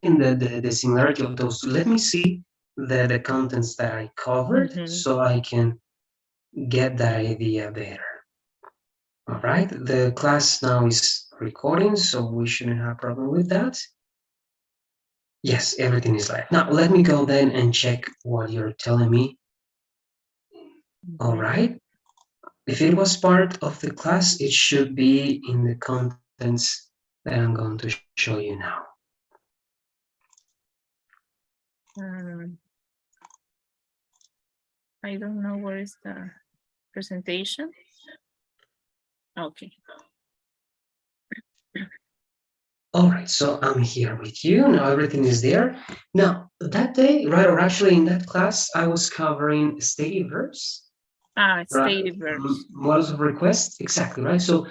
checking the similarity of those two. Let me see the contents that I covered so I can get that idea better. All right, the class now is recording, so we shouldn't have a problem with that. Yes, everything is live. Now, let me go then and check what you're telling me. All right. If it was part of the class, it should be in the contents that I'm going to show you now. I don't know where is the presentation. Okay. All right, so I'm here with you. Now everything is there. Now, that day, right, or actually in that class, I was covering stative verbs. Stative verbs. Models of request, exactly, right? So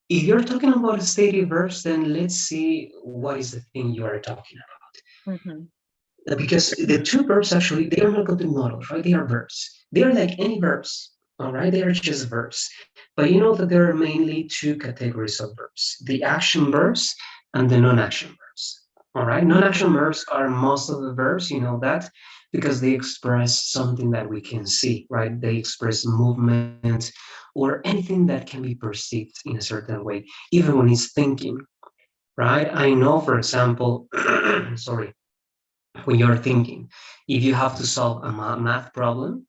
if you're talking about stative verbs, then let's see what is the thing you are talking about. Because the two verbs actually, they are not going to be models, right? They are verbs. They are like any verbs, all right? They are just verbs. But you know that there are mainly two categories of verbs, the action verbs and the non-action verbs, all right? Non-action verbs are most of the verbs, you know that, because they express something that we can see, right? They express movement or anything that can be perceived in a certain way, even when it's thinking, right? I know, for example, sorry, when you're thinking, if you have to solve a math problem,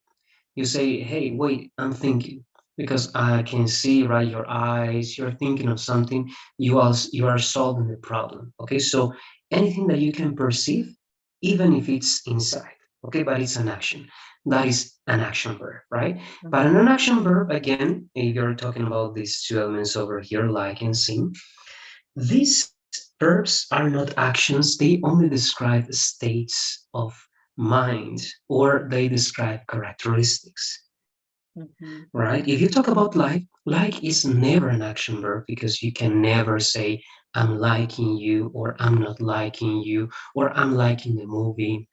you say, hey, wait, I'm thinking, because I can see, right, your eyes, you're thinking of something, you are solving the problem. Okay, so anything that you can perceive, even if it's inside, okay, but it's an action. That is an action verb, right? But a non-action verb, again, if you're talking about these two elements over here, like and sing, these verbs are not actions, they only describe states of mind, or they describe characteristics. Right? If you talk about like is never an action verb, because you can never say, I'm liking you, or I'm not liking you, or I'm liking the movie.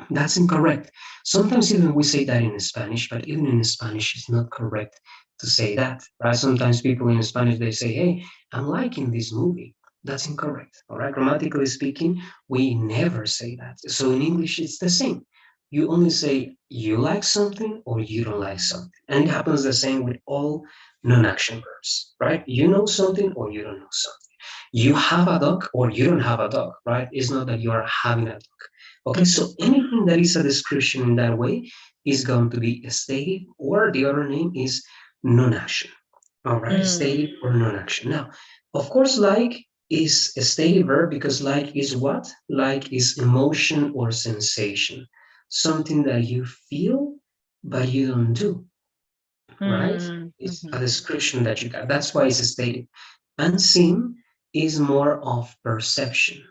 That's incorrect. Sometimes even we say that in Spanish, but even in Spanish, it's not correct to say that, right? Sometimes people in Spanish, they say, hey, I'm liking this movie. That's incorrect, all right? Grammatically speaking, we never say that. So in English, it's the same. You only say you like something or you don't like something. And it happens the same with all non-action verbs, right? You know something or you don't know something. You have a dog or you don't have a dog, right? It's not that you are having a dog. Okay, so anything that is a description in that way is going to be stative, or the other name is non-action. All right, stative or non-action. Now, of course, like is a stative verb, because like is what? Like is emotion or sensation, something that you feel but you don't do, right? It's a description that you got. That's why it's stative. And seem is more of perception.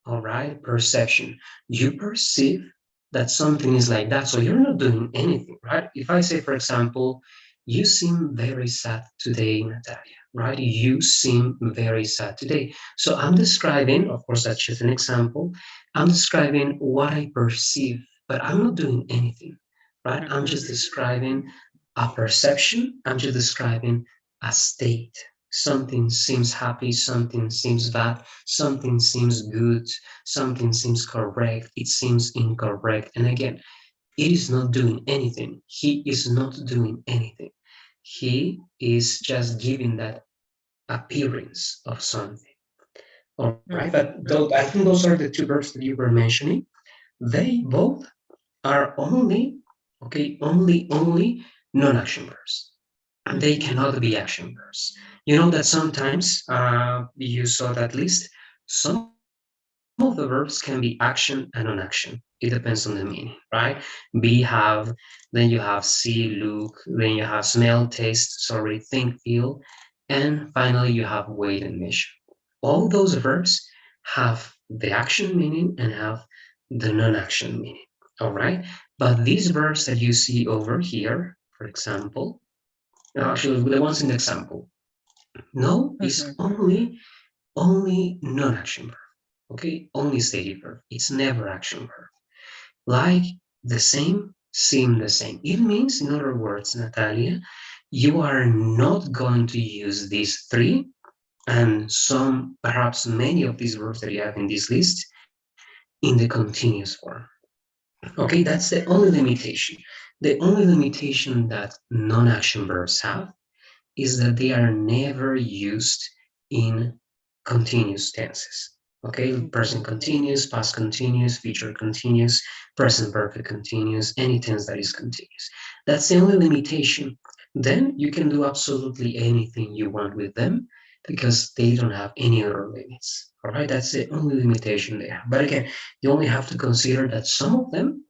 All right, perception. You perceive that something is like that, so you're not doing anything, right? If I say, for example, you seem very sad today, Natalia, right? You seem very sad today. So I'm describing, of course, that's just an example. I'm describing what I perceive, but I'm not doing anything, right? I'm just describing a perception. I'm just describing a state. Something seems happy, something seems bad, something seems good, something seems correct, it seems incorrect. And again, it is not doing anything. He is not doing anything. He is just giving that appearance of something. All right, but I think those are the two verbs that you were mentioning. They both are only, okay, only non-action verbs. And they cannot be action verbs. You know that sometimes you saw that list. Some of the verbs can be action and non-action. It depends on the meaning, right? Be, have, then you have see, look, then you have smell, taste, sorry, think, feel, and finally you have wait and measure. All those verbs have the action meaning and have the non-action meaning, all right? But these verbs that you see over here, for example, actually the ones in the example, no is only non-action verb, okay? Only stative verb. It's never action verb. Like the same, seem the same. It means, in other words, Natalia, you are not going to use these three and some, perhaps many of these verbs that you have in this list in the continuous form. Okay, that's the only limitation. The only limitation that non-action verbs have is that they are never used in continuous tenses. Okay, present continuous, past continuous, future continuous, present perfect continuous, any tense that is continuous. That's the only limitation. Then you can do absolutely anything you want with them because they don't have any other limits. All right, that's the only limitation they have. But again, you only have to consider that some of them,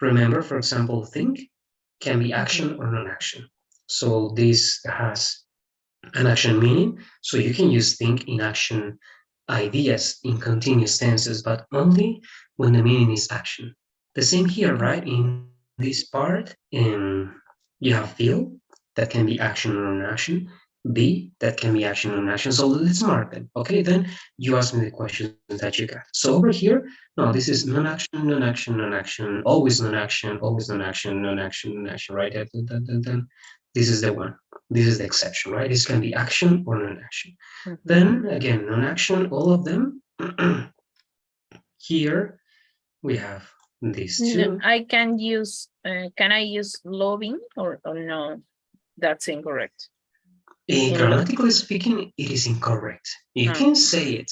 remember, for example, think can be action or non-action. So this has an action meaning. So you can use think in action ideas in continuous tenses, but only when the meaning is action. The same here, right? In this part, you have feel that can be action or non-action, be that can be action or non-action. So let's mark them. Okay, then you ask me the questions that you got. So over here, no, this is non-action, non-action, non-action, always non-action, always non-action, non-action, non-action, right? This is the one. This is the exception, right? This can be action or non-action. Then again, non-action, all of them. Here we have these two. I can use, can I use loving or no? That's incorrect. Grammatically speaking, it is incorrect. You can say it,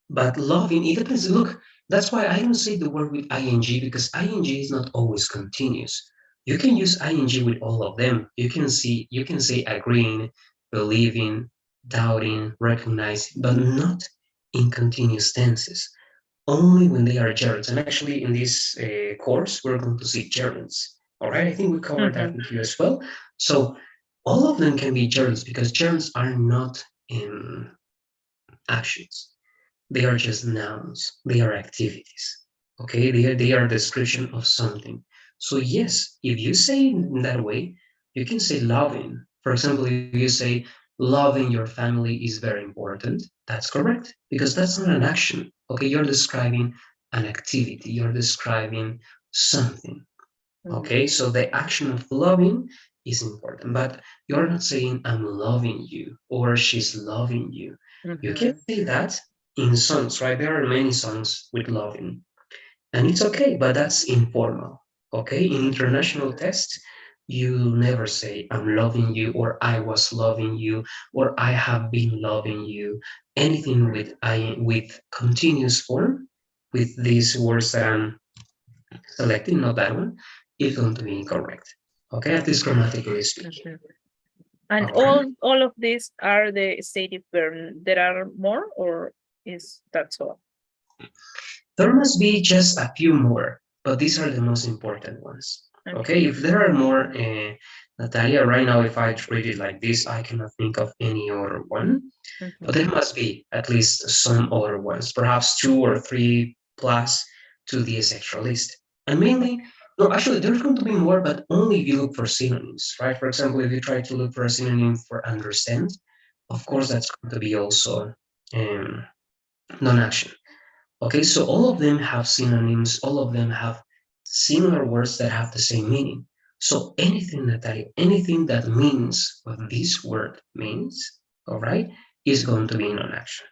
but loving, it depends. Look, that's why I don't say the word with ing because ing is not always continuous. You can use ing with all of them. You can say agreeing, believing, doubting, recognizing, but not in continuous tenses. Only when they are gerunds. And actually, in this course, we're going to see gerunds. All right, I think we covered that with you as well. So all of them can be gerunds because gerunds are not in actions. They are just nouns. They are activities. Okay, they are description of something. So yes, if you say in that way, you can say loving. For example, if you say loving your family is very important, that's correct because that's not an action. Okay, you're describing an activity. You're describing something. Okay, so the action of loving is important, but you're not saying I'm loving you or she's loving you. You can say that in songs, right? There are many songs with loving, and it's okay, but that's informal. Okay, in international tests, you never say I'm loving you or I was loving you or I have been loving you. Anything with with continuous form, with these words that I'm selecting, not that one, is going to be incorrect. Okay, at least grammatically speaking. And all of these are the stative verb. There are more, or is that all? There must be just a few more, but these are the most important ones. Okay, if there are more, Natalia, right now, if I read it like this, I cannot think of any other one. But there must be at least some other ones, perhaps 2 or 3 plus to this extra list. And mainly, no, actually, there's going to be more, but only if you look for synonyms, right? For example, if you try to look for a synonym for understand, of course, that's going to be also non-action. Okay, so all of them have synonyms, all of them have similar words that have the same meaning. So anything, Natalia, anything that means what this word means, all right, is going to be non-action.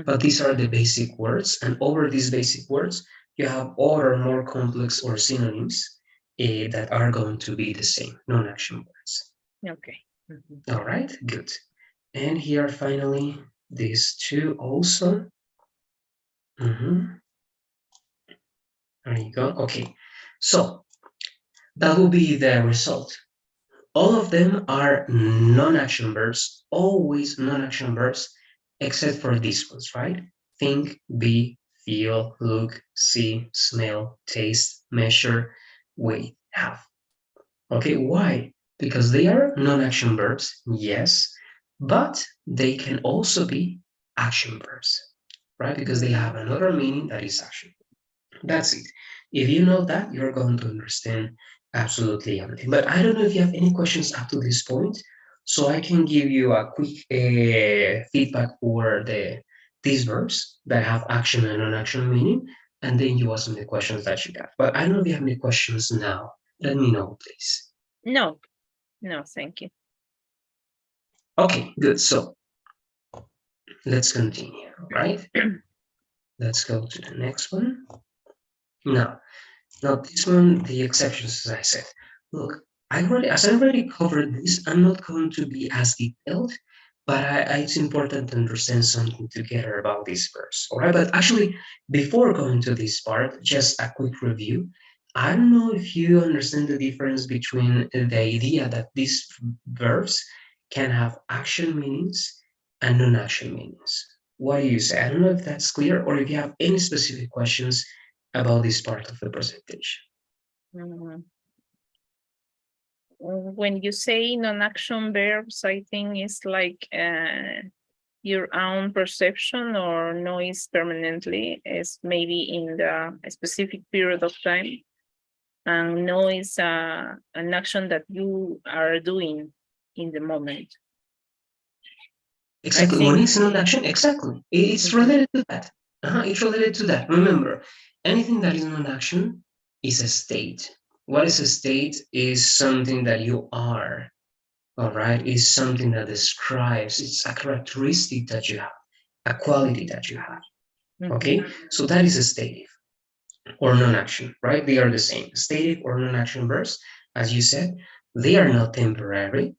But these are the basic words, and over these basic words, you have other more complex or synonyms that are going to be the same, non-action words. Okay. All right, good. And here finally, these two also. There you go. Okay, so that will be the result. All of them are non-action verbs, always non-action verbs, except for these ones, right? Think, be, feel, look, see, smell, taste, measure, weigh, have. Okay, why? Because they are non-action verbs, yes, but they can also be action verbs, right? Because they have another meaning that is action. That's it. If you know that, you're going to understand absolutely everything. But I don't know if you have any questions up to this point, so I can give you a quick feedback for these verbs that have action and non-action meaning, and then you ask me the questions that you got. But I don't know if you have any questions now. Let me know, please. No, thank you. Okay, good. So let's continue, right? Let's go to the next one. No, no, this one, the exceptions, as I said. Look, as I already covered this, I'm not going to be as detailed, but it's important to understand something together about this verse. All right, but actually, before going to this part, just a quick review. I don't know if you understand the difference between the idea that these verbs can have action meanings and non-action meanings. What do you say? I don't know if that's clear or if you have any specific questions about this part of the presentation. Mhm. When you say non-action verbs, I think it's like your own perception or noise permanently is maybe in the a specific period of time, and no is an action that you are doing in the moment. I Exactly. When think. it's not action, exactly. It's Mhm. related to that. It's related to that. Remember, anything that is not action is a state. What is a state is something that you are, all right? Is something that describes, it's a characteristic that you have, a quality that you have, okay? Mhm. So that is a stative or non-action, right? They are the same. Stative or non-action verbs, as you said, they are not temporary.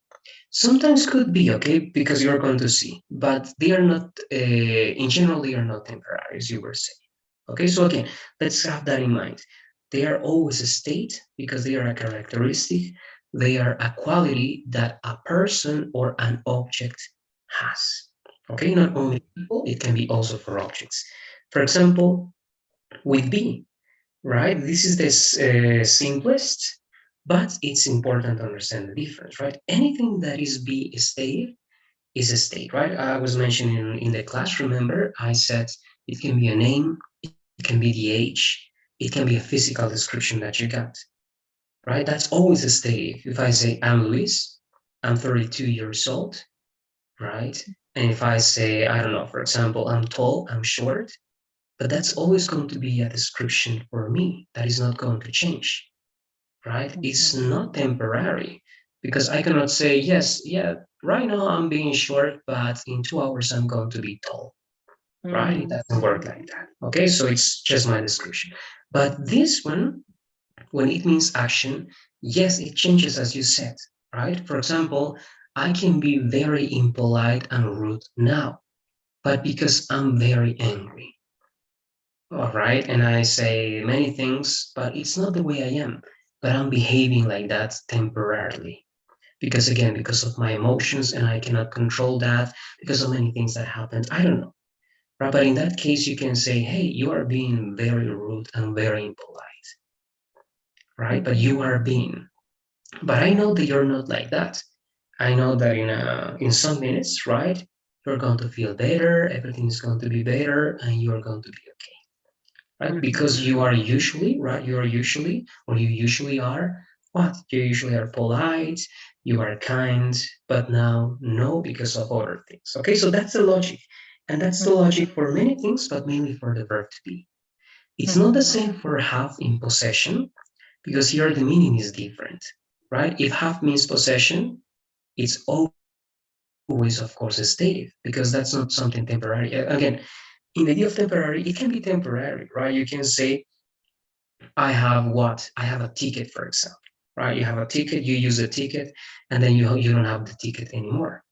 Sometimes could be okay because you're going to see, but they are not. In general, they are not temporary, as you were saying. Okay, so again, let's have that in mind. They are always a state because they are a characteristic. They are a quality that a person or an object has. Okay, not only people, it can be also for objects. For example, with be, right? This is the simplest, but it's important to understand the difference, right? Anything that is be state is a state, right? I was mentioning in the class, remember, I said it can be a name, it can be the age, it can be a physical description that you got, right? That's always a state. If I say I'm Luis, I'm 32 years old, right? And if I say, I don't know, for example, I'm tall, I'm short, but that's always going to be a description for me. That is not going to change, right? It's Mhm. not temporary because I cannot say, yes, yeah, right now I'm being short, but in 2 hours I'm going to be tall, right? It Mhm. doesn't work like that. Okay, so it's just my description. But this one, when it means action, yes, it changes as you said, right? For example, I can be very impolite and rude now, but because I'm very angry, all right, and I say many things, but it's not the way I am. But I'm behaving like that temporarily. Because again, because of my emotions and I cannot control that, because of many things that happened. I don't know. Right? But in that case, you can say, hey, you are being very rude and very impolite, right? But Mhm. you are being. But I know that you're not like that. I know that in some minutes, right, you're going to feel better, everything is going to be better, and you're going to be okay. Right? Mhm. Because you are usually, right? You are usually, or you usually are, what? You usually are polite, you are kind, but now no, because of other things. Okay, so that's the logic. And that's the Mhm. logic for many things, but mainly for the verb to be. It's not the Mhm. same for have in possession, because here the meaning is different, right? If have means possession, it's always, of course, a stative, because that's not something temporary. Again, in the idea of temporary, it can be temporary, right? You can say, I have what? I have a ticket, for example, right? You have a ticket, you use a ticket, and then you don't have the ticket anymore.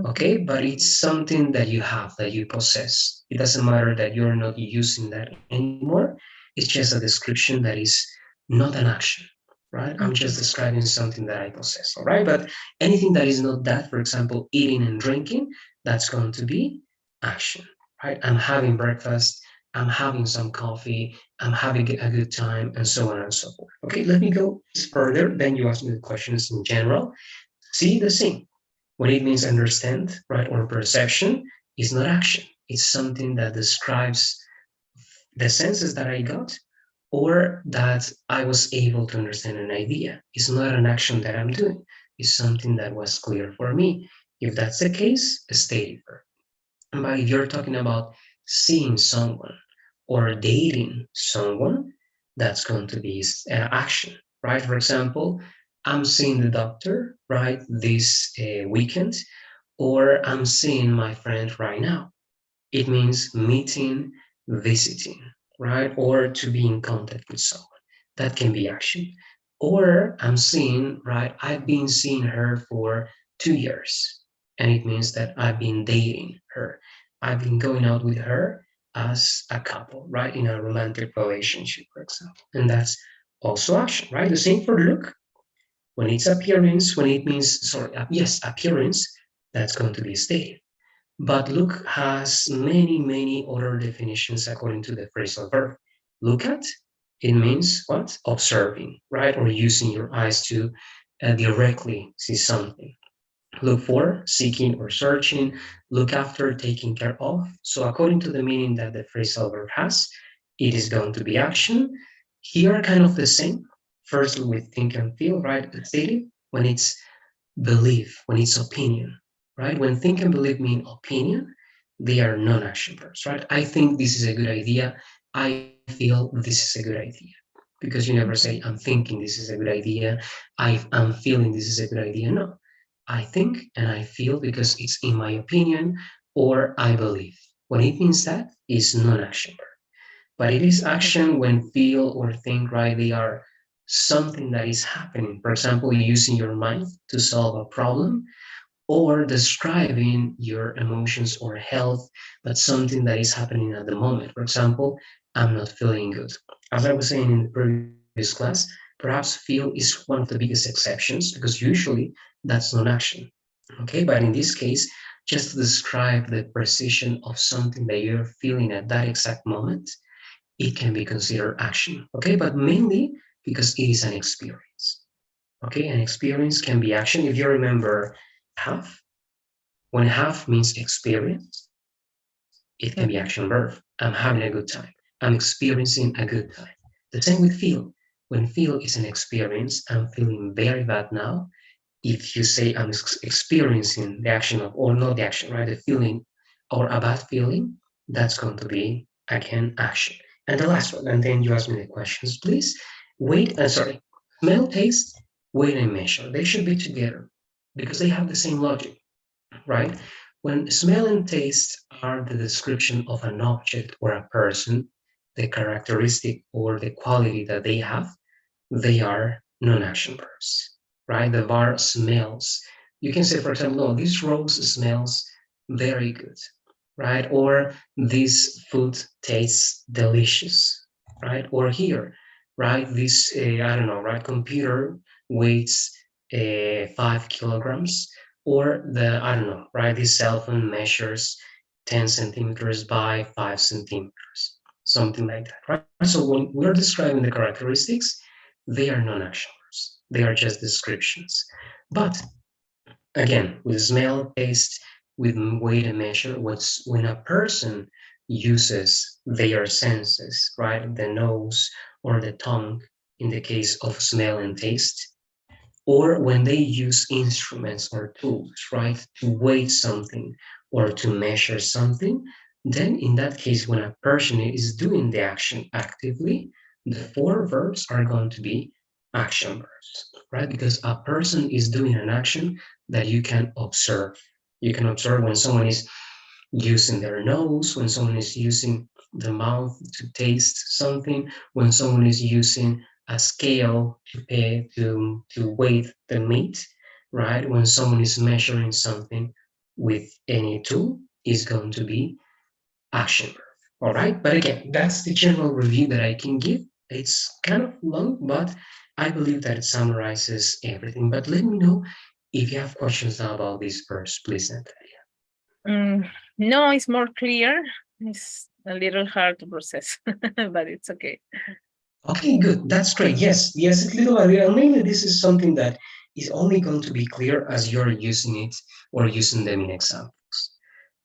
Okay, Mhm. but it's something that you have, that you possess. It doesn't matter that you're not using that anymore. It's just a description that is not an action, right? I'm just Mhm. describing something that I possess, all right? But anything that is not that, for example, eating and drinking, that's going to be action, right? I'm having breakfast, I'm having some coffee, I'm having a good time, and so on and so forth. Okay, let me go further. Then you ask me the questions in general. See the same. When it means understand, right, or perception, is not action. It's something that describes the senses that I got or that I was able to understand an idea. It's not an action that I'm doing. It's something that was clear for me. If that's the case, stay there. But if you're talking about seeing someone or dating someone, that's going to be action, right? For example, I'm seeing the doctor, right, this weekend, or I'm seeing my friend right now. It means meeting, visiting. right? Or to be in contact with someone. That can be action. Or I'm seeing, right? I've been seeing her for 2 years. And it means that I've been dating her. I've been going out with her as a couple, right? In a romantic relationship, for example. And that's also action, right? The same for look. When it's appearance, when it means, sorry, yes, appearance, that's going to be stated. But look has many, many other definitions according to the phrasal verb. Look at, it means what? Observing, right? Or using your eyes to directly see something. Look for, seeking or searching. Look after, taking care of. So according to the meaning that the phrasal verb has, it is going to be action. Here, kind of the same. First, with think and feel, right? Stated when it's belief, when it's opinion, right? When think and believe mean opinion, they are non-action verbs, right? I think this is a good idea. I feel this is a good idea. Because you never say, I'm thinking this is a good idea. I'm feeling this is a good idea. No, I think and I feel because it's in my opinion or I believe. When it means that is non-action verb. But it is action when feel or think, right? They are something that is happening. For example, using your mind to solve a problem or describing your emotions or health, but something that is happening at the moment. For example, I'm not feeling good. As I was saying in the previous class, perhaps feel is one of the biggest exceptions because usually that's non-action. Okay, but in this case, just to describe the precision of something that you're feeling at that exact moment, it can be considered action. Okay, but mainly because it is an experience. Okay, an experience can be action. If you remember have, when have means experience, it can be action verb. I'm having a good time. I'm experiencing a good time. The same with feel. When feel is an experience, I'm feeling very bad now. If you say I'm experiencing the action of, or not the action, right? The feeling or a bad feeling, that's going to be again action. And the last one, and then you ask me the questions, please. Wait, sorry, smell, taste, weight, and measure. They should be together because they have the same logic, right? When smell and taste are the description of an object or a person, the characteristic or the quality that they have, they are non-action verbs, right? The verb smells. You can say, for example, no, this rose smells very good, right? Or this food tastes delicious, right? Or here, right? This, I don't know, right? Computer weighs 5 kilograms, or the, I don't know, right? This cell phone measures 10 centimeters by 5 centimeters, something like that, right? So when we're describing the characteristics, they are non-action verbs. They are just descriptions. But again, with smell, taste, with weight and measure, what's when a person uses their senses, right? The nose or the tongue in the case of smell and taste, or when they use instruments or tools, right, to weigh something or to measure something, then in that case, when a person is doing the action actively, the four verbs are going to be action verbs, right? Because a person is doing an action that you can observe. You can observe when someone is using their nose, when someone is using the mouth to taste something, when someone is using a scale to weigh the meat, right? When someone is measuring something with any tool, is going to be action verb. All right, but again, that's the general review that I can give. It's kind of long, but I believe that it summarizes everything. But let me know if you have questions now about this verse, please, Natalia. No, it's more clear. It's a little hard to process, but it's okay. Okay, good. That's great. Yes, yes, it's little area. And mainly this is something that is only going to be clear as you're using it or using them in examples,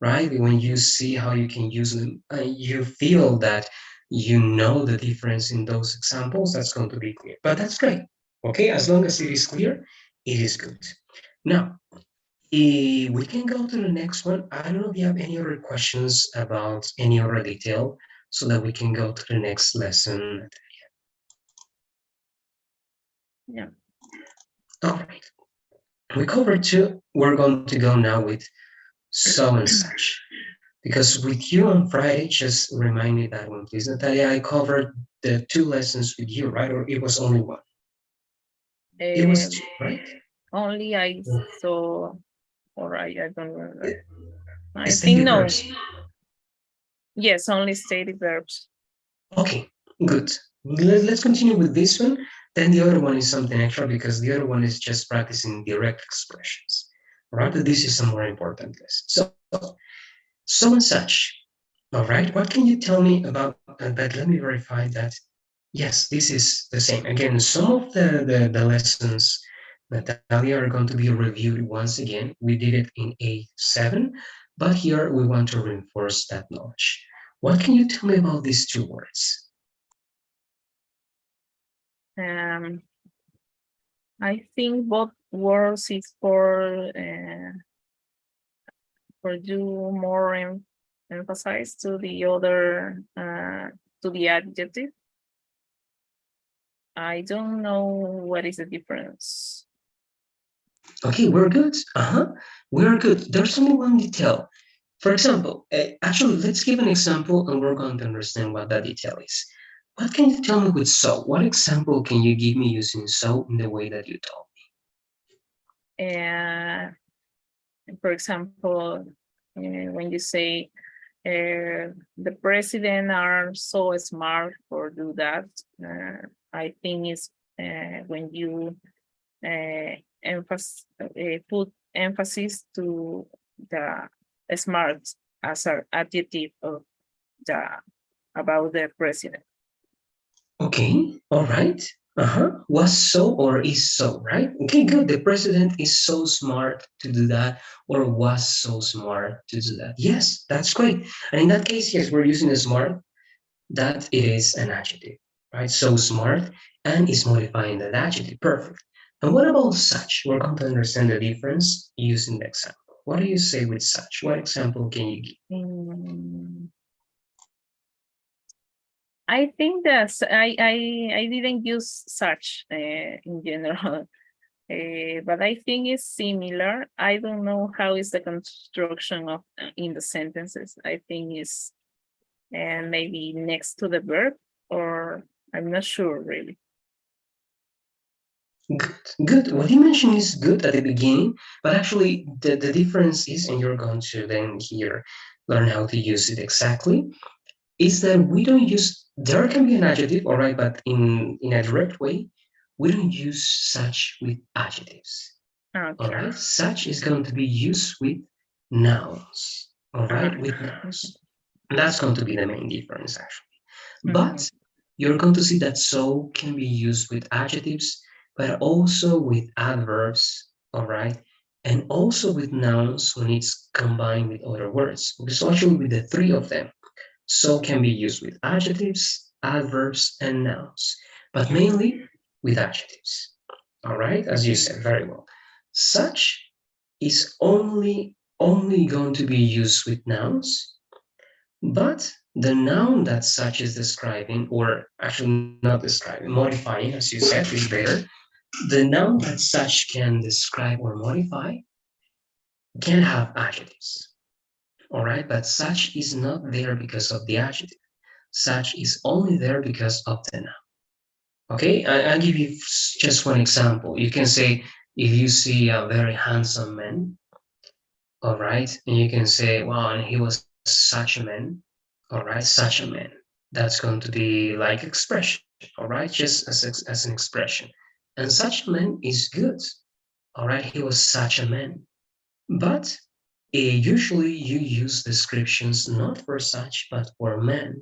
right? When you see how you can use them, you feel that you know the difference in those examples, that's going to be clear. But that's great. Okay, as long as it is clear, it is good. Now, we can go to the next one. I don't know if you have any other questions about any other detail so that we can go to the next lesson. Yeah. All right. We covered two. We're going to go now with so and such. Because with you on Friday, just remind me that one, please, Natalia. I covered the 2 lessons with you, right? Or it was only one? It was 2, right? Only I saw, or I don't remember. I think Stated no. verbs. Yes, only stated verbs. Okay, good. Let's continue with this one. Then the other one is something extra because the other one is just practicing direct expressions. All right, but this is a more important lesson. So and such. All right, what can you tell me about that? Let me verify that. Yes, this is the same. Again, some of the lessons, Natalia, are going to be reviewed once again. We did it in A7, but here we want to reinforce that knowledge. What can you tell me about these 2 words? I think both words is for do more emphasize to the other to the adjective. I don't know what is the difference. Okay, we're good. We're good. There's only one detail. For example, actually, let's give an example and we're going to understand what that detail is. What can you tell me with so? What example can you give me using so in the way that you told me? For example, when you say the president are so smart for do that, I think is when you put emphasis to the smart as an adjective of the about the president. Okay, all right. Was so or is so, right? Okay, good. The president is so smart to do that, or was so smart to do that. Yes, that's great. And in that case, yes, we're using the smart, that it is an adjective, right? So smart and is modifying that adjective. Perfect. And what about such? We're going to understand the difference using the example. What do you say with such? What example can you give? I think that I didn't use such in general, but I think it's similar. I don't know how is the construction of in the sentences. I think it's maybe next to the verb, or I'm not sure really. Good. What you mentioned is good at the beginning, but actually the difference is, and you're going to then here learn how to use it exactly, is that we don't use, there can be an adjective, all right, but in a direct way, we don't use such with adjectives. Okay. All right, such is going to be used with nouns, all right, with nouns. And that's going to be the main difference, actually. But you're going to see that so can be used with adjectives, but also with adverbs, all right, and also with nouns when it's combined with other words. So actually with the 3 of them, so can be used with adjectives, adverbs, and nouns, but mainly with adjectives. All right, as you said very well. Such is only going to be used with nouns, but the noun that such is describing, or actually not describing, modifying, as you said, is better. The noun that such can describe or modify can have adjectives. All right, but such is not there because of the adjective. Such is only there because of the noun. Okay, I'll give you just one example. You can say, if you see a very handsome man, all right, and you can say, wow, and he was such a man, all right, such a man. That's going to be like expression, all right, just as an expression. And such a man is good, all right, he was such a man. But usually you use descriptions not for such, but for man.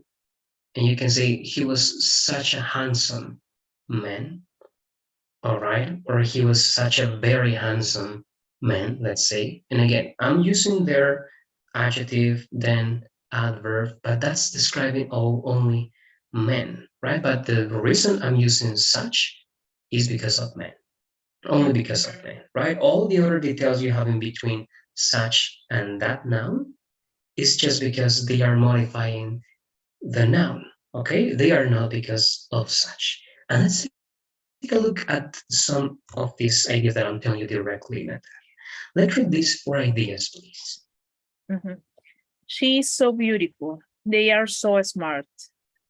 And you can say, he was such a handsome man, all right, or he was such a very handsome man, let's say. And again, I'm using their adjective, then adverb, but that's describing only men, right? But the reason I'm using such is because of men, only because of men, right? All the other details you have in between such and that noun is just because they are modifying the noun, okay? They are not because of such. And let's take a look at some of these ideas that I'm telling you directly, Natalia. Let's read these 4 ideas, please. She is so beautiful. They are so smart.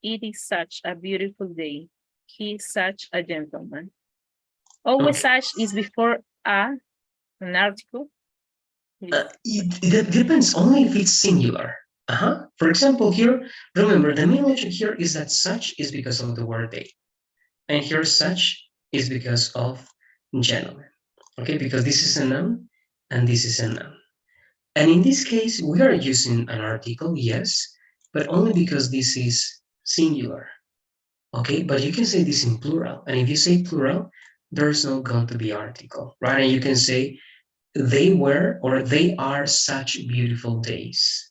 It is such a beautiful day. He is such a gentleman. Always such is before an article. It depends only if it's singular. For example, here, remember, the main logic here is that such is because of the word they. And here such is because of gentleman. Okay, because this is a noun and this is a noun. And in this case, we are using an article, yes, but only because this is singular. Okay, but you can say this in plural. And if you say plural, there's not going to be article, right? And you can say they were or they are such beautiful days.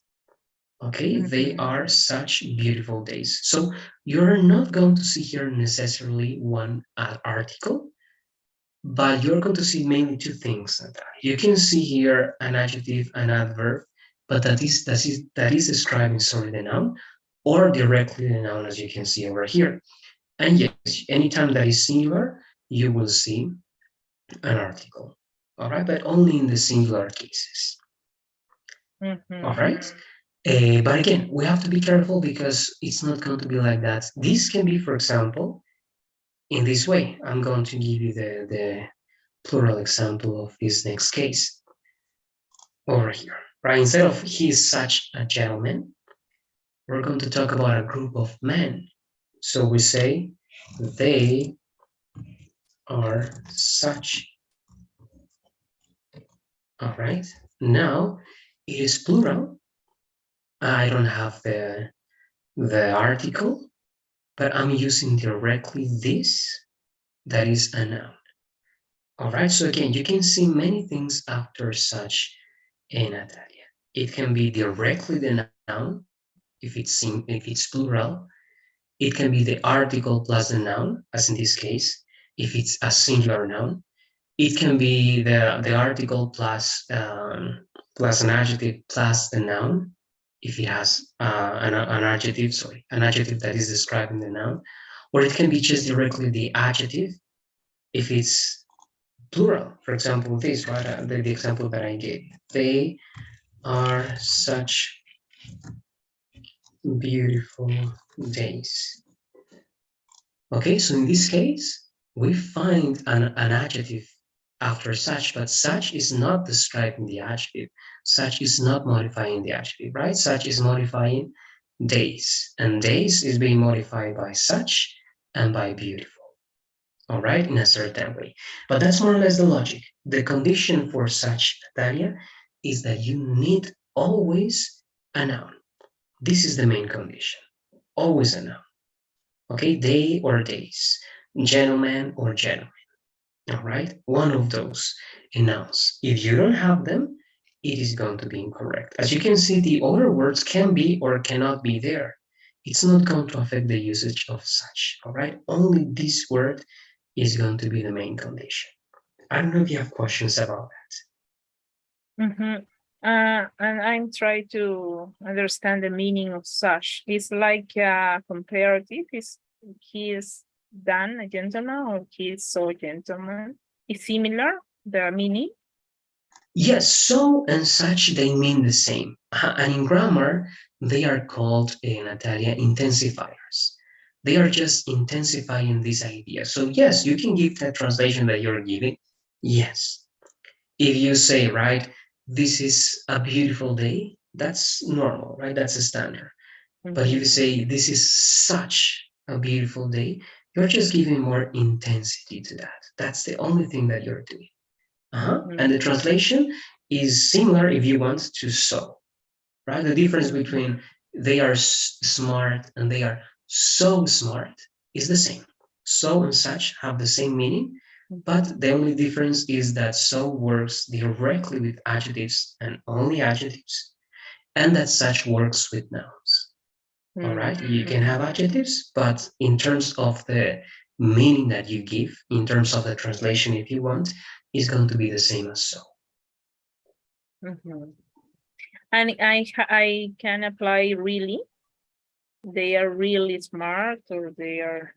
Okay, they are such beautiful days. So you're not going to see here necessarily one article, but you're going to see mainly two things. You can see here an adjective, an adverb, but that is describing, sorry, the noun, or directly the noun, as you can see over here. And yes, anytime that is singular, you will see an article. All right, but only in the singular cases. All right. But again, we have to be careful because it's not going to be like that. This can be, for example, in this way. I'm going to give you the plural example of this next case over here, right? Instead of he is such a gentleman, we're going to talk about a group of men. So we say they are such. All right. Now it is plural. I don't have the article, but I'm using directly this. That is a noun. All right. So again, you can see many things after such in Natalia. It can be directly the noun if it's plural. It can be the article plus the noun, as in this case, if it's a singular noun. It can be the article plus an adjective plus the noun, if it has an adjective, an adjective that is describing the noun, or it can be just directly the adjective if it's plural. For example, this, right? The example that I gave. They are such beautiful days. Okay, so in this case, we find an adjective after such, but such is not describing the adjective. Such is not modifying the adjective, right? Such is modifying days, and days is being modified by such and by beautiful, all right, in a certain way. But that's more or less the logic. The condition for such, Natalia, is that you need always a noun. This is the main condition, always a noun. Okay, they or days, gentleman or gentleman. All right, one of those nouns. If you don't have them, it is going to be incorrect. As you can see, the other words can be or cannot be there. It's not going to affect the usage of such. All right, only this word is going to be the main condition. I don't know if you have questions about that. And I'm trying to understand the meaning of such. It's like a comparative. He is done a gentleman or he is so gentleman. Is similar the meaning? Yes, so and such, they mean the same. And in grammar, they are called, Natalia, intensifiers. They are just intensifying this idea. So yes, you can give that translation that you're giving. Yes. If you say, right, this is a beautiful day, that's normal, right? That's a standard. But if you say this is such a beautiful day, you're just giving more intensity to that. That's the only thing that you're doing. And the translation is similar if you want to so, right? The difference between they are smart and they are so smart is the same. So and such have the same meaning, but the only difference is that so works directly with adjectives and only adjectives, and that such works with nouns. All right, you can have adjectives, but in terms of the meaning that you give, in terms of the translation, if you want, is going to be the same as so. And I can apply really. They are really smart, or they are.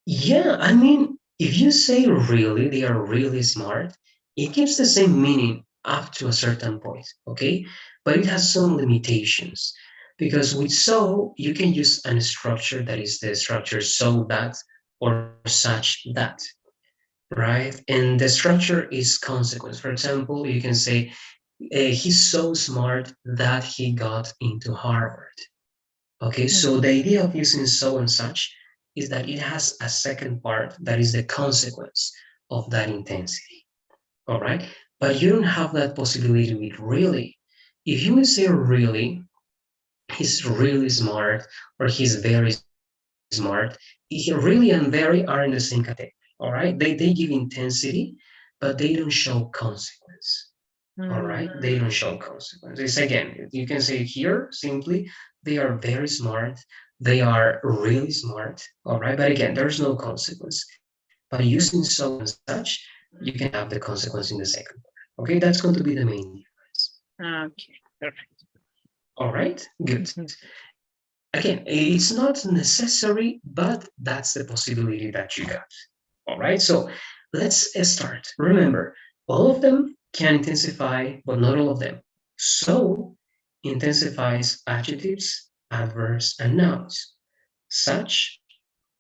Yeah, I mean, if you say really, they are really smart, it gives the same meaning up to a certain point, okay? but it has some limitations because with so you can use a structure that is the structure so that or such that, right? And the structure is consequence. For example, you can say he's so smart that he got into Harvard. Okay, so the idea of using so and such is that it has a second part that is the consequence of that intensity. All right, but you don't have that possibility with really. If you say really, he's really smart or he's very smart, he really and very are in the same category. All right, they give intensity, but they don't show consequence. All right, they don't show consequences. Again, you can say here simply they are very smart, they are really smart. All right, but again, there's no consequence. By using so and such, you can have the consequence in the second part. Okay, that's going to be the main difference. Okay, perfect. All right, good. Again, it's not necessary, but that's the possibility that you got. All right, so let's start. Remember, all of them can intensify, but not all of them. So intensifies adjectives, adverbs, and nouns. Such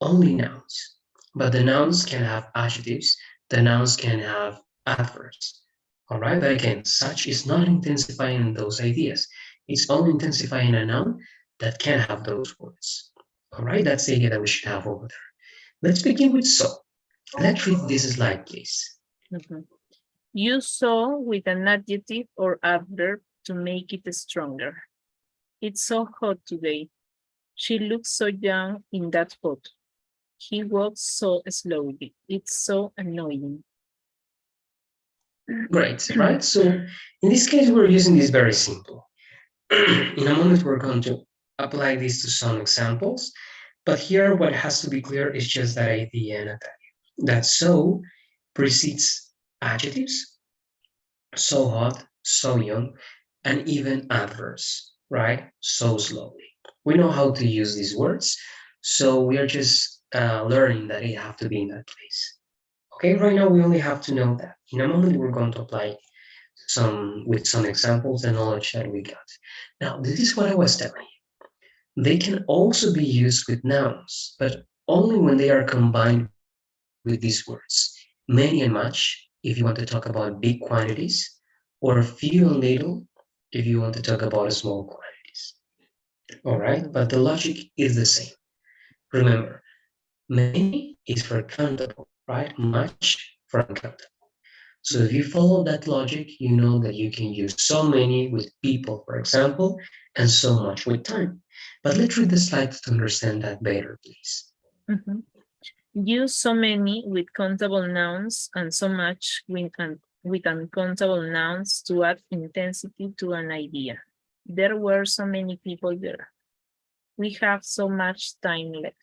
only nouns, but the nouns can have adjectives, the nouns can have adverbs. All right, but again, such is not intensifying those ideas. It's only intensifying a noun that can have those words. All right, that's the idea that we should have over there. Let's begin with so. Let's read this slide, please. Use so with an adjective or adverb to make it stronger. It's so hot today. She looks so young in that photo. He walks so slowly. It's so annoying. Great, right? So in this case, we're using this very simple. In a moment, we're going to apply this to some examples, but here what has to be clear is just that idea, Natalia, that so precedes adjectives, so hot, so young, and even adverbs, right? So slowly. We know how to use these words, so we are just learning that it have to be in that place. Okay, right now we only have to know that. In a moment, we're going to apply with some examples and knowledge that we got. Now, this is what I was telling you. They can also be used with nouns, but only when they are combined with these words. Many and much, if you want to talk about big quantities, or few and little, if you want to talk about small quantities. All right, but the logic is the same. Remember, many is for countable, right? Much for uncountable. So if you follow that logic, you know that you can use so many with people, for example, and so much with time. But let's read the slides to understand that better, please. Use so many with countable nouns and so much with uncountable nouns to add intensity to an idea. There were so many people there. We have so much time left.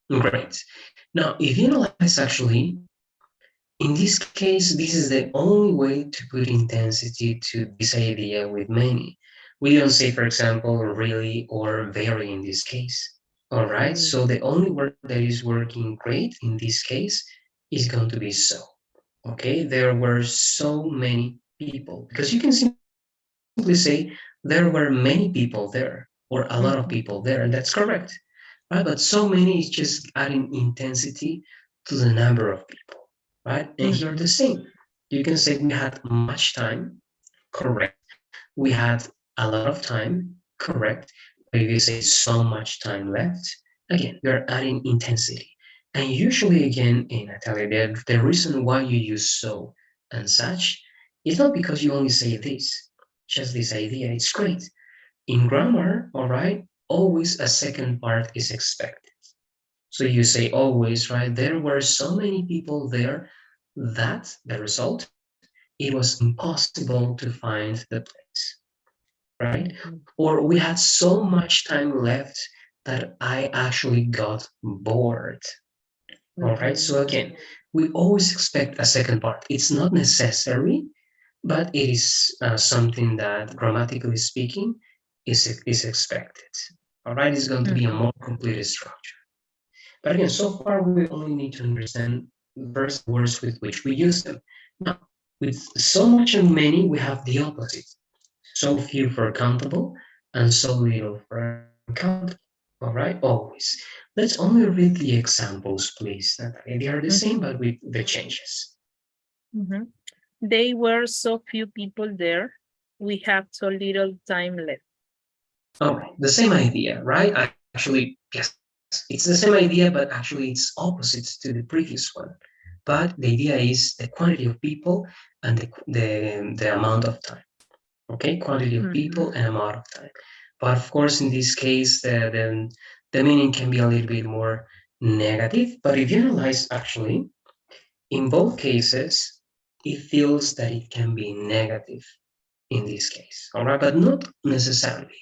Great. Now, if you analyze actually, in this case, this is the only way to put intensity to this idea with many. We don't say, for example, really or very in this case. All right, so the only word that is working great in this case is going to be so. Okay, there were so many people, because you can simply say there were many people there or a lot of people there, and that's correct. Right, but so many is just adding intensity to the number of people, right? And here the same. You can say we had much time, correct. We had a lot of time, correct. But if you say so much time left, again, you're adding intensity. And usually, again, in Natalia, the reason why you use so and such is not because you only say this, just this idea. It's great. In grammar, all right, always a second part is expected. So you say always, right? There were so many people there that the result, it was impossible to find the place, right? Or we had so much time left that I actually got bored. All right. So again, we always expect a second part. It's not necessary, but it is something that grammatically speaking is expected. All right. It's going to be a more complete structure. But again, so far we only need to understand first the words with which we use them. Now, with so much and many, we have the opposite. So few for countable and so little for uncountable. All right, always. Let's only read the examples, please, Natalia. They are the same, but with the changes. Mhm. They were so few people there. We have so little time left. All right, the same idea, right? Actually, yes, it's the same idea, but actually it's opposites to the previous one. But the idea is the quantity of people and the amount of time. Okay, quantity of people and amount of time. But of course, in this case, the meaning can be a little bit more negative. But if you analyze, actually, in both cases, it feels that it can be negative in this case. All right, but not necessarily.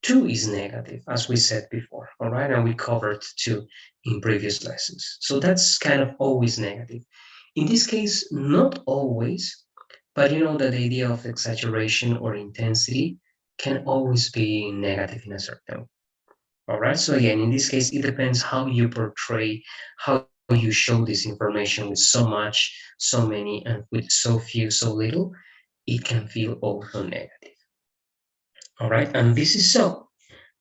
Two is negative, as we said before, all right? And we covered two in previous lessons. So that's kind of always negative. In this case, not always, but you know that the idea of exaggeration or intensity can always be negative in a certain way. All right. So again, in this case, it depends how you portray, how you show this information with so much, so many, and with so few, so little, it can feel also negative. All right. And this is so.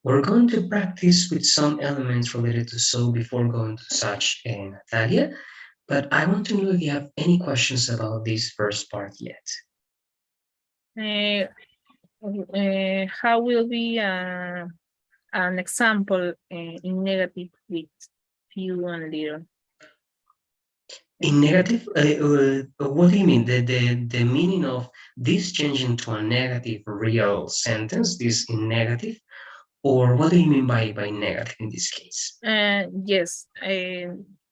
We're going to practice with some elements related to so before going to such and Natalia. But I want to know if you have any questions about this first part yet. How will be an example in negative with few and little? In negative, what do you mean? The meaning of this changing to a negative real sentence, this in negative, or what do you mean by negative in this case? Yes,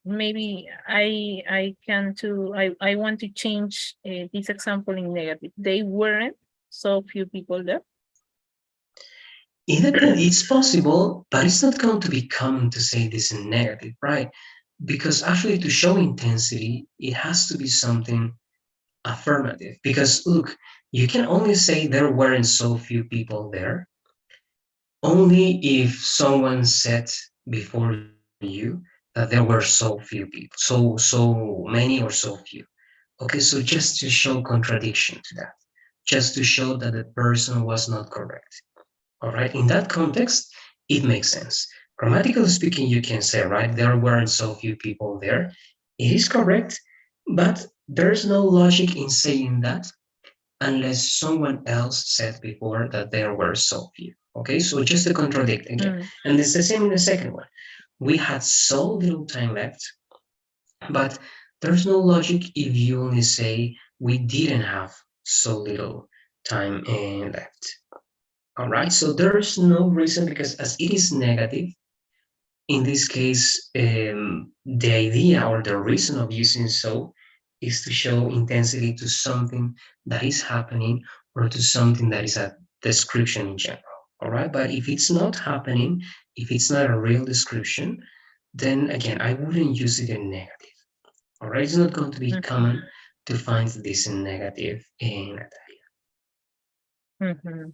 maybe I can too. I want to change this example in negative. They weren't so few people there. It's possible, but it's not going to be common to say this in negative, right? Because actually, to show intensity, it has to be something affirmative. Because look, you can only say there weren't so few people there only if someone said before you that there were so few people, so many or so few. Okay, so just to show contradiction to that, just to show that the person was not correct. All right, in that context, it makes sense. Grammatically speaking, you can say, right, there weren't so few people there. It is correct, but there's no logic in saying that unless someone else said before that there were so few. Okay, so just to contradict again. And it's the same in the second one. We had so little time left, but there's no logic if you only say we didn't have so little time left. All right, so there's no reason because as it is negative, in this case, the idea or the reason of using so is to show intensity to something that is happening or to something that is a description in general. All right, but if it's not happening, if it's not a real description, then again, I wouldn't use it in negative. All right, it's not going to be common to find this in negative in Natalia.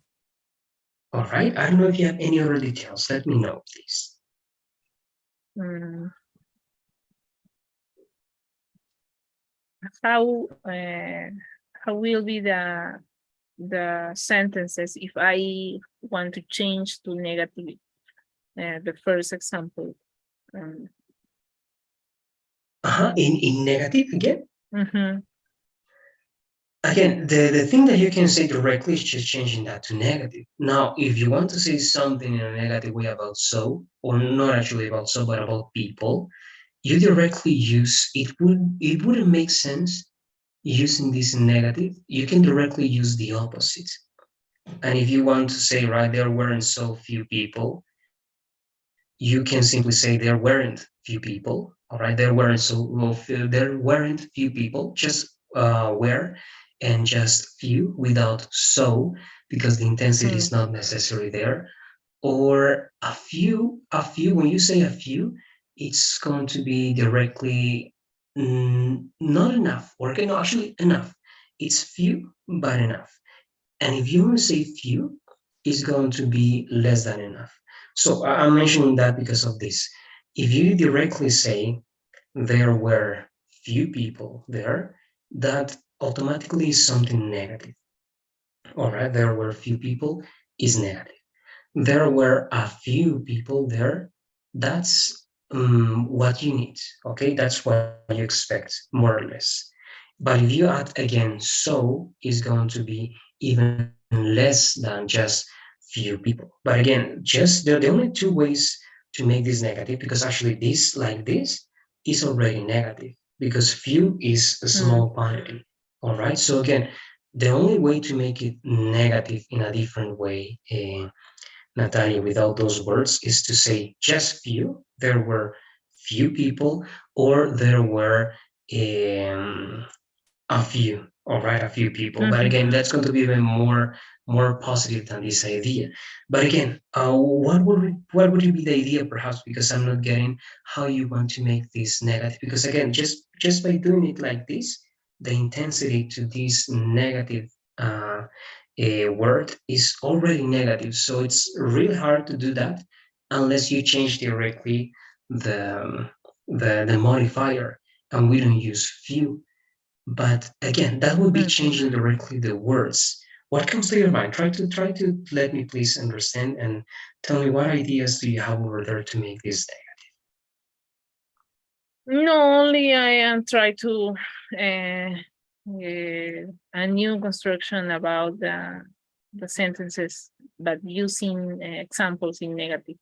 All right, I don't know if you have any other details. Let me know, please. How will be the sentences if I want to change to negative? The first example. In negative again? Again, the thing that you can say directly is just changing that to negative. Now, if you want to say something in a negative way about so, or not actually about so, but about people, you directly use it wouldn't make sense using this in negative. You can directly use the opposite. And if you want to say, right, there weren't so few people, you can simply say there weren't few people. All right, there weren't few people, just were and just few without so, because the intensity is not necessary there. Or a few, when you say a few, it's going to be directly not enough, or okay, no, actually enough. It's few, but enough. And if you want to say few, it's going to be less than enough. So I'm mentioning that because of this. If you directly say there were few people there, that automatically is something negative. all right, there were few people, is negative. There were a few people there, that's what you need, okay? That's what you expect, more or less. But if you add again so, is going to be even less than just few people. But again, just the only two ways to make this negative, because actually this like this is already negative, because few is a small quantity. All right. So again, the only way to make it negative in a different way, Natalia, without those words, is to say just few. There were few people, or there were um, a few. All right, a few people. But again, that's going to be even more positive than this idea. But again, what would be the idea, perhaps? Because I'm not getting how you want to make this negative. Because again, just by doing it like this, the intensity to this negative word is already negative. So it's really hard to do that unless you change directly the the modifier, and we don't use few. But again, that would be changing directly the words. What comes to your mind? Try to let me please understand and tell me what ideas do you have over there to make this day. No, only I am trying to a new construction about the sentences, but using examples in negative.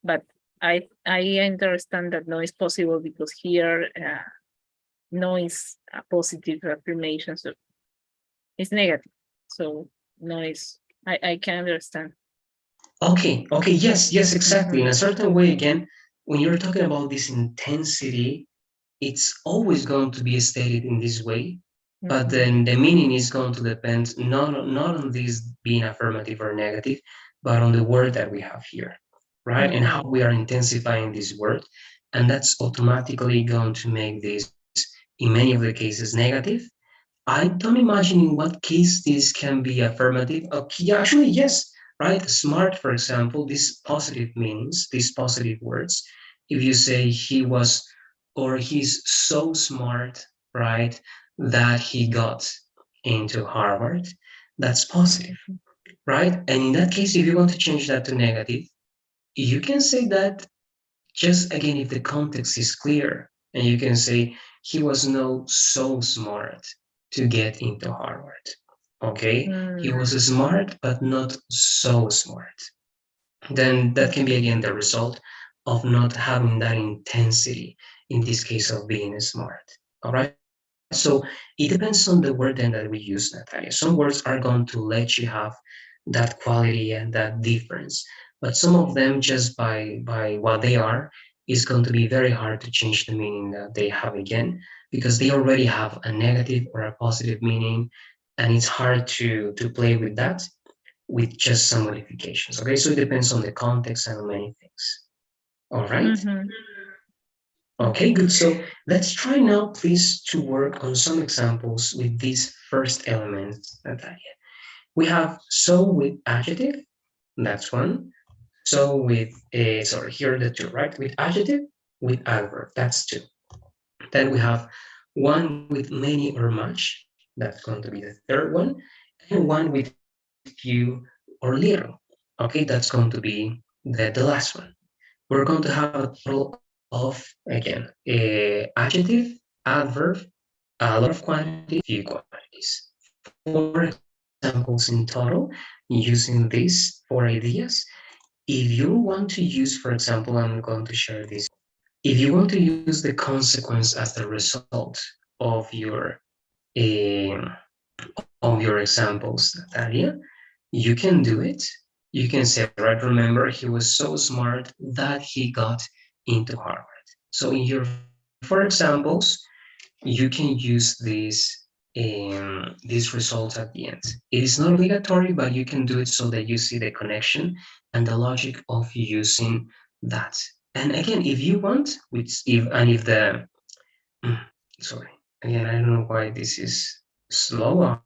But I understand that no is possible because here no is a positive affirmation, so it's negative. So no is I can understand. Okay, yes, exactly. In a certain way, again, when you're talking about this intensity, it's always going to be stated in this way, but then the meaning is going to depend not on this being affirmative or negative, but on the word that we have here, right? And how we are intensifying this word. And that's automatically going to make this, in many of the cases, negative. I don't imagine in what case this can be affirmative. Okay, actually, yes, right? Smart, for example, these positive meanings, these positive words. If you say he was, or he's so smart, right, that he got into Harvard, that's positive, right? And in that case, if you want to change that to negative, you can say that just again if the context is clear, and you can say he was not so smart to get into Harvard. Okay, he was smart but not so smart. Then that can be again the result of not having that intensity, in this case of being smart. All right, so it depends on the word then that we use, Natalia. Some words are going to let you have that quality and that difference, but some of them, just by what they are, is going to be very hard to change the meaning that they have again, because they already have a negative or a positive meaning, and it's hard to play with that with just some modifications. Okay, so it depends on the context and many things. All right. Okay, good. So let's try now, please, to work on some examples with these first elements, Natalia. We have so with adjective, that's one. So with, sorry, here are the two, right? With adjective, with adverb, that's two. Then we have one with many or much, that's going to be the third one, and one with few or little. Okay, that's going to be the last one. We're going to have a total of, again, adjective, adverb, a lot of quantities, few quantities. Four examples in total using these four ideas. If you want to use, for example, I'm going to share this. If you want to use the consequence as the result of um, of your examples, Natalia, you can do it. You can say, right, remember, he was so smart that he got into Harvard. So in your four examples, you can use these results at the end. It is not obligatory, but you can do it so that you see the connection and the logic of using that. And again, if you want, which if and if the sorry, again, I don't know why this is slow.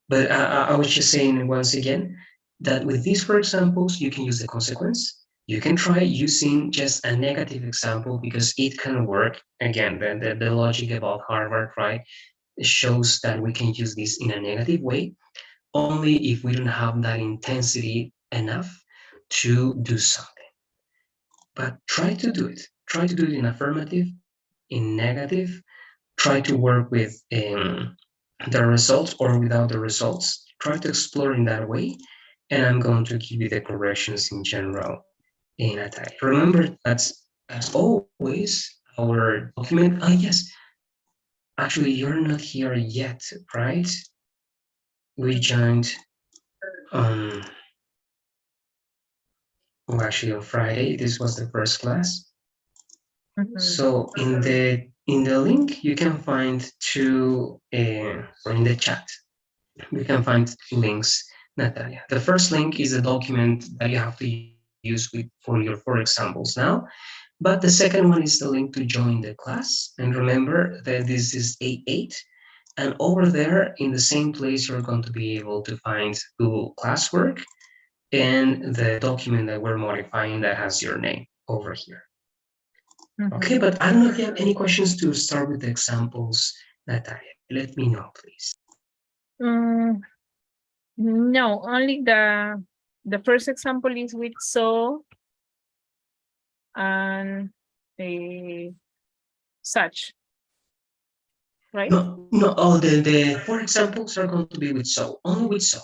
But I was just saying once again that with these four examples, you can use the consequence. You can try using just a negative example because it can work. Again, the logic about Harvard, right? shows that we can use this in a negative way only if we don't have that intensity enough to do something. But try to do it. Try to do it in affirmative, in negative. Try to work with the results or without the results. Try to explore in that way. And I'm going to give you the corrections in general in a tag. Remember that as always, our document, yes, actually you're not here yet, right? We joined on, well, actually on Friday, this was the first class. So in the link, you can find two, or in the chat, you can find links, Natalia. The first link is a document that you have to use for your four examples now. But the second one is the link to join the class. And remember that this is A8. And over there, in the same place, you're going to be able to find Google Classwork and the document that we're modifying that has your name over here. Okay, but I don't know if you have any questions to start with the examples, Natalia. Let me know, please. No, only the first example is with so and such, right? No. Oh, the four examples are going to be with so, only with so.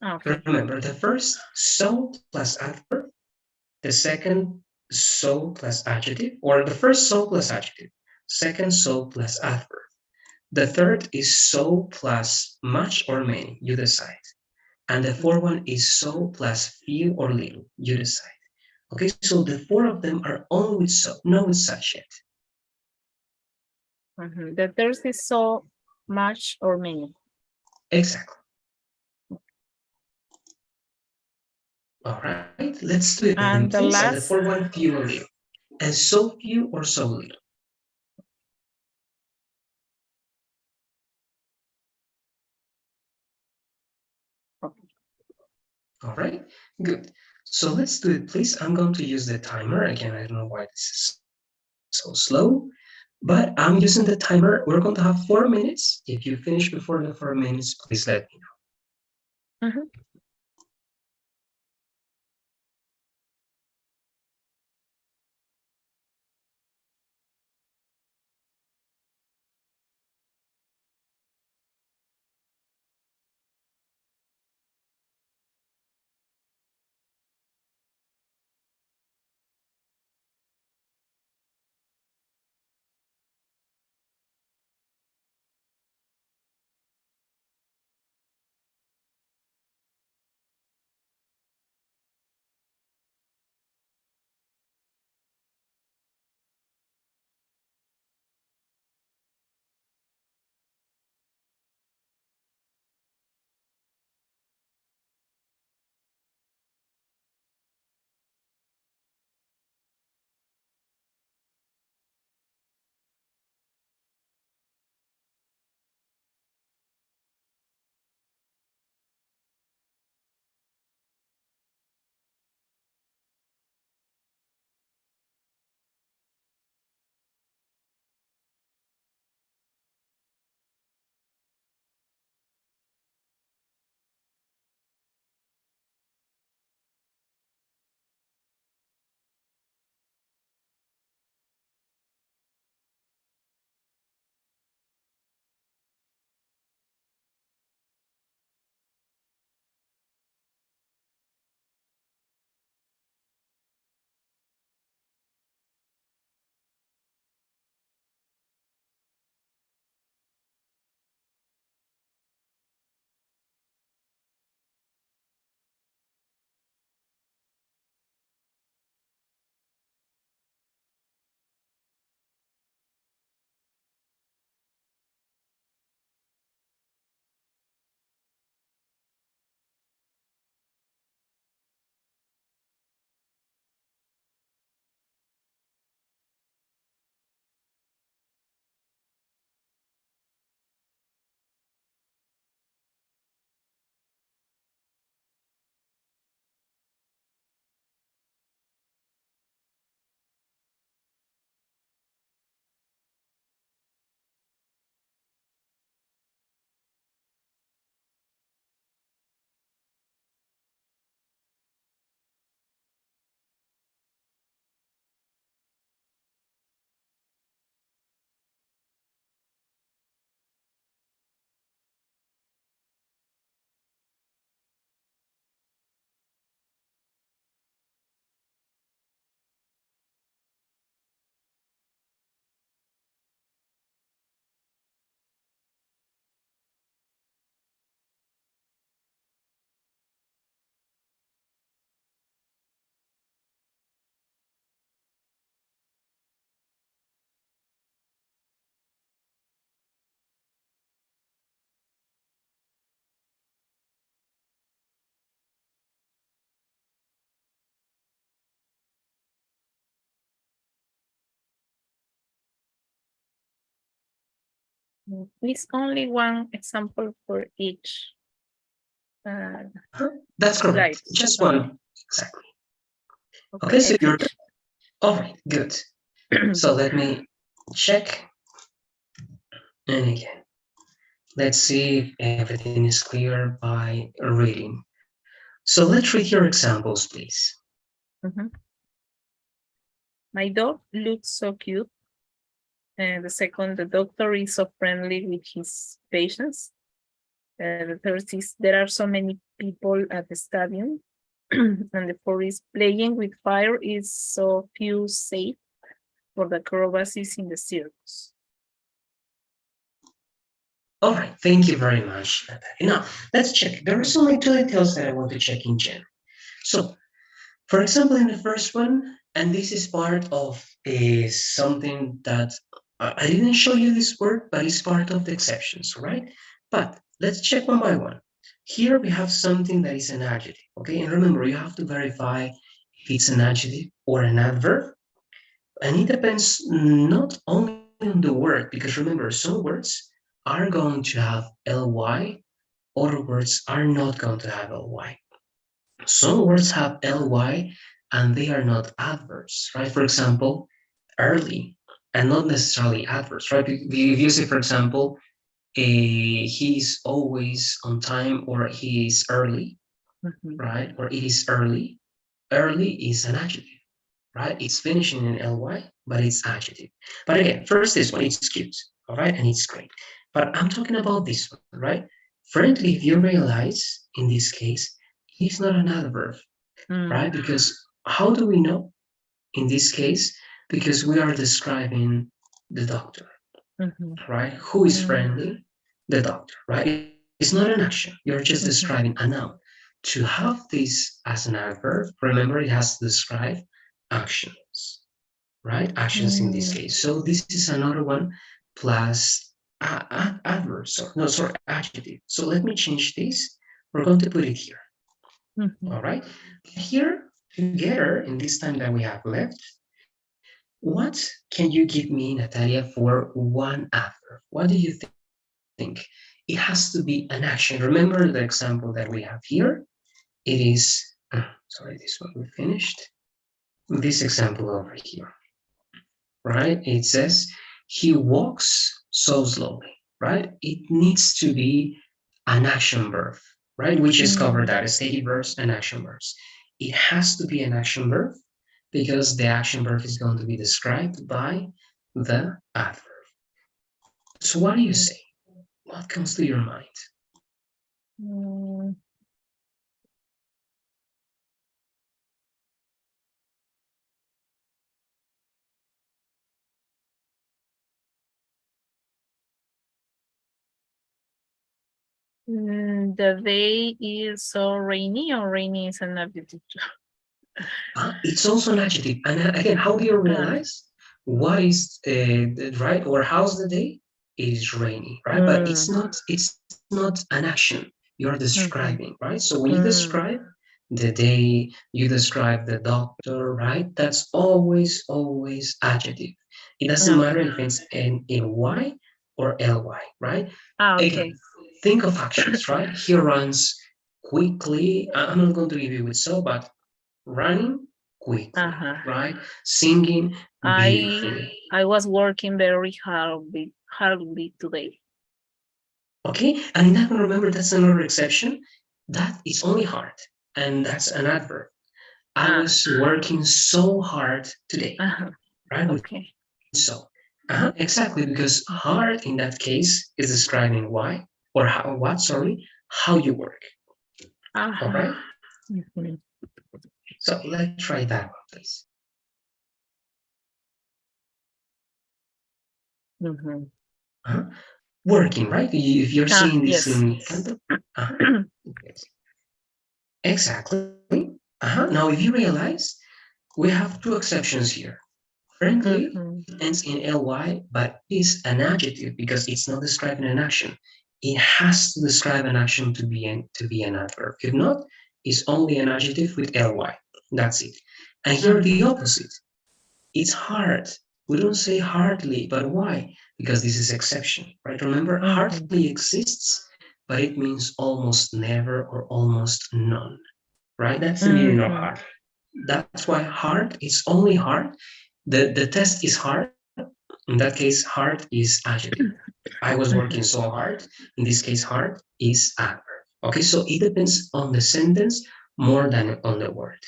Okay. Remember, the first so plus adverb, the second so plus adjective, or the first so plus adjective, second so plus adverb. The third is so plus much or many, you decide. And the fourth one is so plus few or little, you decide. Okay, so the four of them are only with so, not with such yet. The third is so much or many. Exactly. All right, let's do it then, And the please. last, and the fourth one, few or little. And so few or so little. okay. All right, good. So let's do it, please. I'm going to use the timer. Again, I don't know why this is so slow, but I'm using the timer. We're going to have 4 minutes. If you finish before the 4 minutes, please let me know. It's only one example for each. That's correct. Slide. Just one. Exactly. Okay, so you're all right. Good. So let me check. And again, let's see if everything is clear by reading. So let's read your examples, please. My dog looks so cute. And the second, the doctor is so friendly with his patients. The third is, there are so many people at the stadium. And the fourth is, playing with fire is so few safe for the acrobacies in the circus. All right, thank you very much, Natalia. Now, let's check. There are some little details that I want to check in general. So, for example, in the first one, and this is part of something that I didn't show you this word, but it's part of the exceptions, right? But let's check one by one. Here we have something that is an adjective, okay? And remember, you have to verify if it's an adjective or an adverb. And it depends not only on the word, because remember, some words are going to have ly, other words are not going to have ly. Some words have ly and they are not adverbs, right? For example, early and not necessarily adverbs, right? If you say, for example, he's always on time or he is early, right? Or it is early. Early is an adjective, right? It's finishing in ly, but it's adjective. But again, first this one, it's cute, all right? And it's great. But I'm talking about this one, right? Friendly, if you realize, in this case, it's not an adverb, right? Because how do we know in this case? Because we are describing the doctor, right? Who is friendly? The doctor, right? It's not an action. You're just describing a noun. To have this as an adverb, remember it has to describe actions, right? Actions in this case. So this is another one plus adverb. So no, sorry, adjective. So let me change this. We're going to put it here. All right. Here together in this time that we have left, what can you give me, Natalia, for one adverb? What do you think? It has to be an action. Remember the example that we have here? It is, sorry, this one we finished. This example over here, right? It says, he walks so slowly, right? It needs to be an action verb, right? Which is covered that stative verbs and action verbs. It has to be an action verb because the action verb is going to be described by the adverb. So what do you say? What comes to your mind? The day is so rainy, or rainy is an adjective? It's also an adjective. And again, how do you realize what is right or how's the day? It is rainy, right? But it's not an action. You're describing, right? So when you describe the day, you describe the doctor, right? That's always adjective. It doesn't matter if it's in y or ly, right? Again, think of actions, right? He runs quickly. I'm not going to give you with so, but running quickly, right? Singing beautifully. I was working very hardly today. Okay, and in that one, remember that's another exception. That is only hard, and that's an adverb. I was working so hard today, right? Okay. So, exactly, because hard in that case is describing why or how, what, sorry, how you work. All right? So let's try that one, please. Working, right? If you're seeing this in Canto. Exactly. Now, if you realize, we have two exceptions here. Friendly ends in ly, but is an adjective because it's not describing an action. It has to describe an action to be an adverb. If not, it's only an adjective with ly. That's it. And here the opposite. It's hard We don't say hardly, but why? Because this is exception, right? Remember, hardly exists, but it means almost never or almost none, right? That's the meaning of hard. That's why hard is only hard. The test is hard. In that case, hard is adjective. I was working so hard. In this case, hard is adverb. Okay, so it depends on the sentence more than on the word.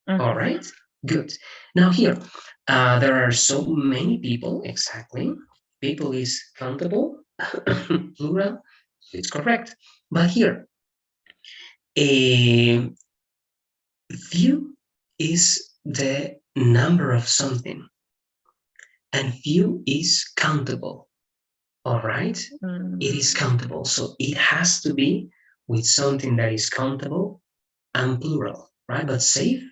All right, good. Now here, there are so many people, exactly. People is countable, plural, it's correct. But here, a few is the number of something, and few is countable. All right, it is countable, so it has to be with something that is countable and plural, right? But safe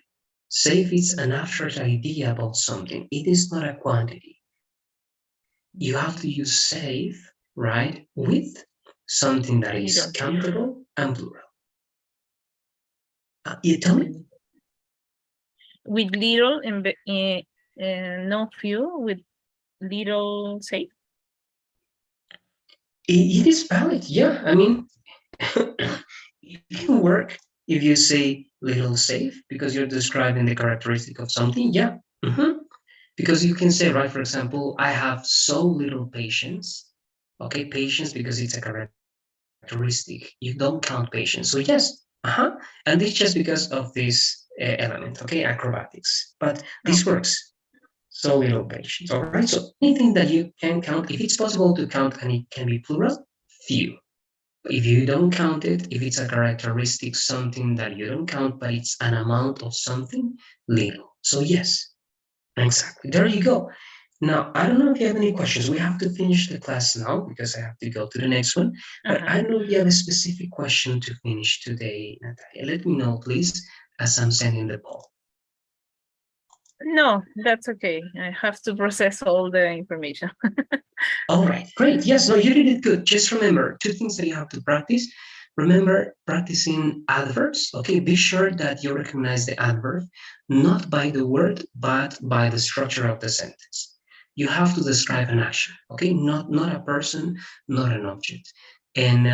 is an abstract idea about something. It is not a quantity. You have to use safe, right, with something that is countable and plural. You tell me? With little and no few, with little safe? It is valid, yeah. I mean, it can work if you say little safe because you're describing the characteristic of something, yeah. Because you can say, right, for example, I have so little patience. Okay, patience because it's a characteristic. You don't count patience. So yes, and it's just because of this element, okay, acrobatics. But this works. So little patience. All right. So anything that you can count, if it's possible to count and it can be plural, few. If you don't count it, if it's a characteristic, something that you don't count, but it's an amount of something, little. So yes, exactly. There you go. Now, I don't know if you have any questions. We have to finish the class now because I have to go to the next one. But I don't know if you have a specific question to finish today, Natalia. Let me know, please, as I'm sending the poll. No, that's okay. I have to process all the information. All right, great. Yes, no, you did it good. Just remember two things that you have to practice. Remember practicing adverbs. Okay, be sure that you recognize the adverb not by the word, but by the structure of the sentence. You have to describe an action. Okay, not a person, not an object. And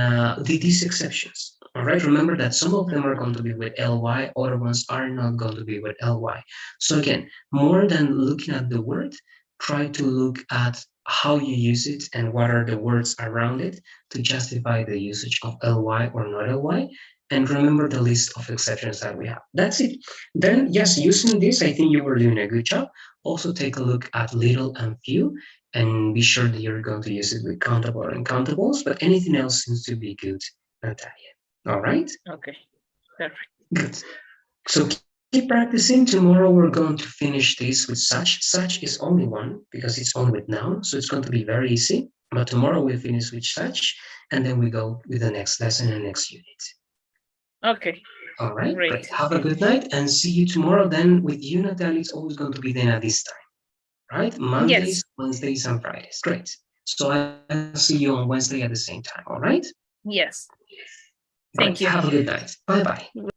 these exceptions. All right, remember that some of them are going to be with ly, other ones are not going to be with ly. So again, more than looking at the word, try to look at how you use it and what are the words around it to justify the usage of ly or not ly, and remember the list of exceptions that we have. That's it. Then yes, using this, I think you were doing a good job. Also take a look at little and few and be sure that you're going to use it with countable and uncountables, but anything else seems to be good, Natalia. All right? Okay, perfect. Good. So keep practicing. Tomorrow we're going to finish this with such. Such is only one because it's only with noun, so it's going to be very easy. But tomorrow we'll finish with such, and then we go with the next lesson and next unit. Okay. All right, great. Have a good night and see you tomorrow. Then with you, Natalia, it's always going to be then at this time, right? Mondays, Wednesdays, and Fridays. Great. So I'll see you on Wednesday at the same time. All right? Yes. Thank you. Have a good night. Bye-bye.